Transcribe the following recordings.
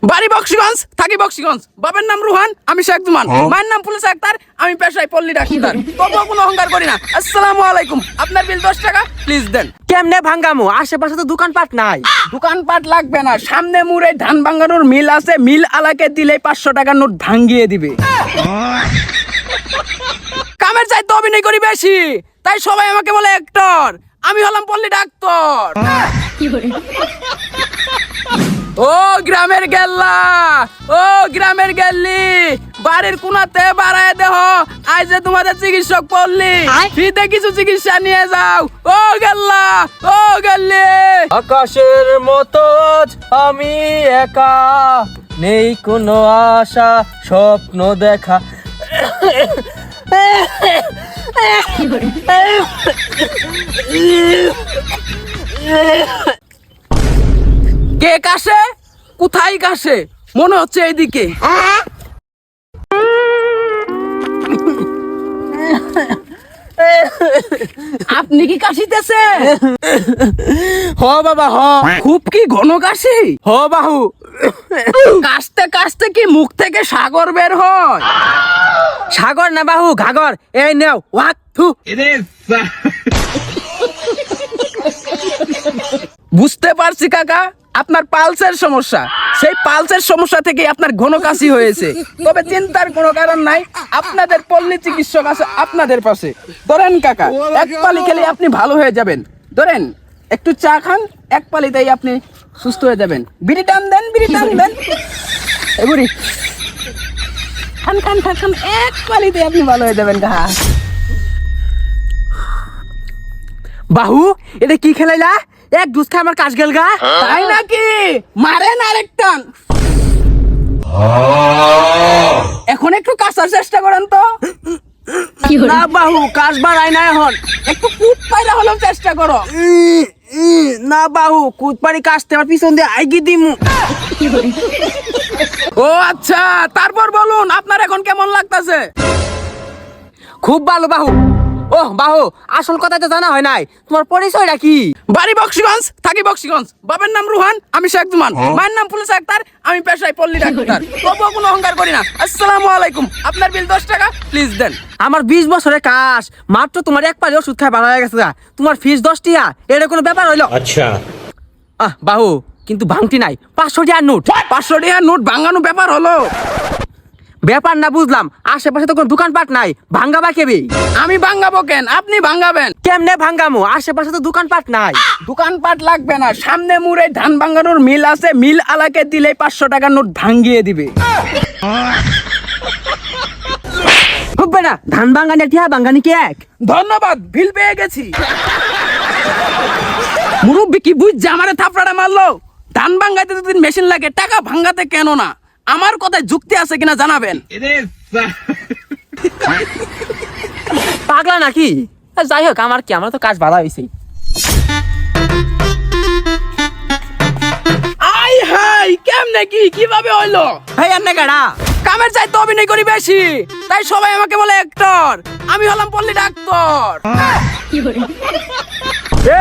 বাড়ি বক্সিগঞ্জ, থাকি বক্সিগঞ্জ। বাবার নাম রুহান, আমি শেখ জুমান। মায়ের নাম পুলিশ আক্তার, আমি পেশায় পল্লী ডাক্তার। তবুও কোনো অহংকার করি না। আসসালামু আলাইকুম, আপনার বিল 10 টাকা প্লিজ দেন। কেমনে ভাঙ্গামু? আশেপাশে তো দোকানপাট নাই। দোকানপাট লাগবে না, সামনে মুড়ে ধান ভাঙানোর মিল আছে, মিল আলাকে দিলে 500 টাকার নোট ভাঙ্গিয়ে দিবে। কামের চাইতে অভিনয় করি বেশি, তাই সবাই আমাকে বলে অ্যাক্টর। আমি হলাম পল্লী ডাক্তার। ও গ্রামের গেল্লা, ও গ্রামের গেল্লি, বাড়ির কোনাতে বাড়ায় দেহ, আজ যে তোমাদের চিকিৎসক পল্লী, ফ্রিতে কিছু চিকিৎসা নিয়ে যাও। ও গেল্লা, ও গেল্লি। আকাশের মতো আজ আমি একা, নেই কোনো আশা স্বপ্ন দেখা। কে কাশে? কোথায় কাশে? মনে হচ্ছে এইদিকে। আপনি কি কাশিতেছে? হ বাবা হ। খুব কি ঘন কাশি? হ বাহু। কাশতে কাশতে কি মুখ থেকে সাগর বের হয়? সাগর না বাহু, ঘাগর। এই নেও ওয়াক থু। বুঝতে পারছি কাকা, আপনার পালসের সমস্যা। সেই পালসের সমস্যা থেকে আপনার ঘন কাশি হয়েছে। তবে চিন্তার কোনো কারণ নাই, আপনাদের পল্লী চিকিৎসক আছে আপনাদের পাশে। ধরেন কাকা, এক পালি খেলে আপনি ভালো হয়ে যাবেন। ধরেন একটু চা খান, এক পালিতেই আপনি সুস্থ হয়ে যাবেন। বিড়ি টান দেন, বিড়ি টান দেন। এই বুড়ি খান খান খান খান, এক পালিতে আপনি ভালো হয়ে যাবেন কাকা। বাহু, এটা কি খেলাইলা? এক দুস খাই আমার কাশ গেল গা। তাই নাকি? মারেন আরেক টান। এখন একটু কাশার চেষ্টা করেন তো। না বাহু, কাশ বাড়াই না এখন। একটু কুট পাইরা হলেও চেষ্টা করো। না বাহু, কুতপানি কাশতে আমার পিছন দিয়ে আইগি দিমু। ও আচ্ছা, তারপর বলুন আপনার এখন কেমন লাগতাছে? খুব ভালো বাহু। ও বাহু, আসল কথা তো জানা হয় নাই, তোমার পরিচয়টা কি? বাড়ি বক্সিগঞ্জ, থাকি বক্সিগঞ্জ। বাবার নাম রুহান, আমি শেখ জুমান। মায়ের নাম পুলিশ আক্তার, আমি পেশায় পল্লী ডাক্তার। তবুও কোনো অহংকার করি না। আসসালামু আলাইকুম, আপনার বিল 10 টাকা প্লিজ দেন। আমার 20 বছরের কাশ, মাত্র তোমার এক পালি ওষুধ খাই ভালো হয়ে গেছে গা। তোমার ফিস 10 টিয়া, এটা কোনো ব্যাপার হইলো? আচ্ছা বাহু, কিন্তু ভাঙটি নাই। 500 টিয়ার নোট। 500 টাকা নোট ভাঙানো ব্যাপার হলো? ব্যাপার না বুঝলাম, আশেপাশে তো কোনো দোকানপাট নাই, ভাঙ্গাবা কেবি? আমি ভাঙাবো কেন, আপনি ভাঙাবেন। কেমনে ভাঙ্গামু? আশেপাশে তো দোকানপাট নাই। দোকানপাট লাগবে না, সামনে মুড়ে ধান ভাঙানোর মিল আছে, মিল আলাকে দিলে 500 টাকার নোট ভাঙ্গিয়ে দিবে। হবে না, ধান ভাঙ্গানি টিয়া ভাঙ্গানি কি এক? ধন্যবাদ, বিল পেয়ে গেছি। মুরব্বি কি বুঝছে আমারে থাপড়াটা মারলো? ধান ভাঙ্গাইতে যদি মেশিন লাগে, টাকা ভাঙ্গাতে কেন না? আমার কথায় যুক্তি আছে কিনা জানাবেন। পাগলা নাকি? যাই হোক, আমার কি, আমার তো কাজ ভালো হয়েছে। আই হাই, কেমনে কি কিভাবে হইলো? ভাই এমনি গাড়া কামের চাইতে অভিনয় করি বেশি, তাই সবাই আমাকে বলে অ্যাক্টর। আমি হলাম পল্লী ডাক্তার।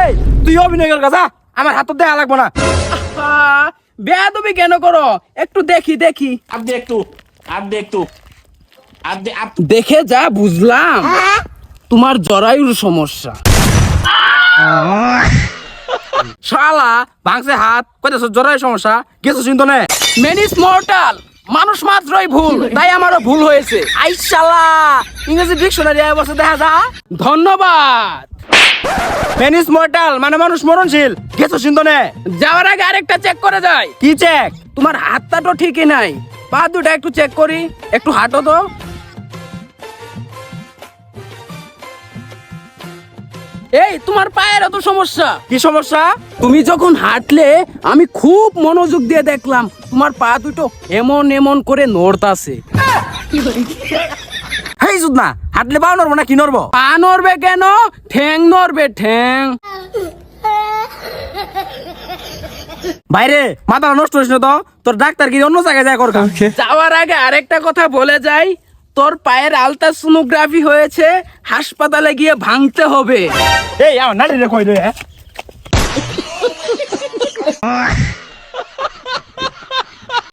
এই তুই অভিনয় কর গাজা, আমার হাত দেখা লাগবো না। বেয়াদবি কেন করো? একটু দেখি দেখি। आप देख तू দেখে যা বুঝলাম তোমার জরায়ুর সমস্যা। শালা ভাঙছে হাত, কইতেছ জরাই সমস্যা, গেছো চিন্তা নে। ম্যান ইজ মর্টাল, মানুষ মাত্রই ভুল, তাই আমারও ভুল হয়েছে। আই শালা, ইংরেজি ডিকশনারি বসে দেখা যা। ধন্যবাদ। ম্যান ইজ মর্টাল মানে মানুষ মরণশীল, গেছো চিন্তা নে। যাওয়ার আগে আরেকটা চেক করে যায়। কি চেক? তোমার হাতটা তো ঠিকই নাই, পা দুটা একটু চেক করি। একটু হাঁটো তো। এই তোমার পায়ের এত সমস্যা? কি সমস্যা? তুমি যখন হাঁটলে আমি খুব মনোযোগ দিয়ে দেখলাম তোমার পা দুটো এমন এমন করে নড়তাছে। হেই জুদ না, হাঁটলে পাও নড়বো না কি নড়বো? পা নড়বে কেন, ঠ্যাং নড়বে, ঠ্যাং। বাইরে মাথা নষ্ট হইস না তো, তোর ডাক্তার কি অন্য জায়গায় যায় কর। যাওয়ার আগে আরেকটা কথা বলে যাই, তোর পায়ের আলট্রাসোনোগ্রাফি হয়েছে, হাসপাতালে গিয়ে ভাঙতে হবে। এই আমার নারী রে কই রে।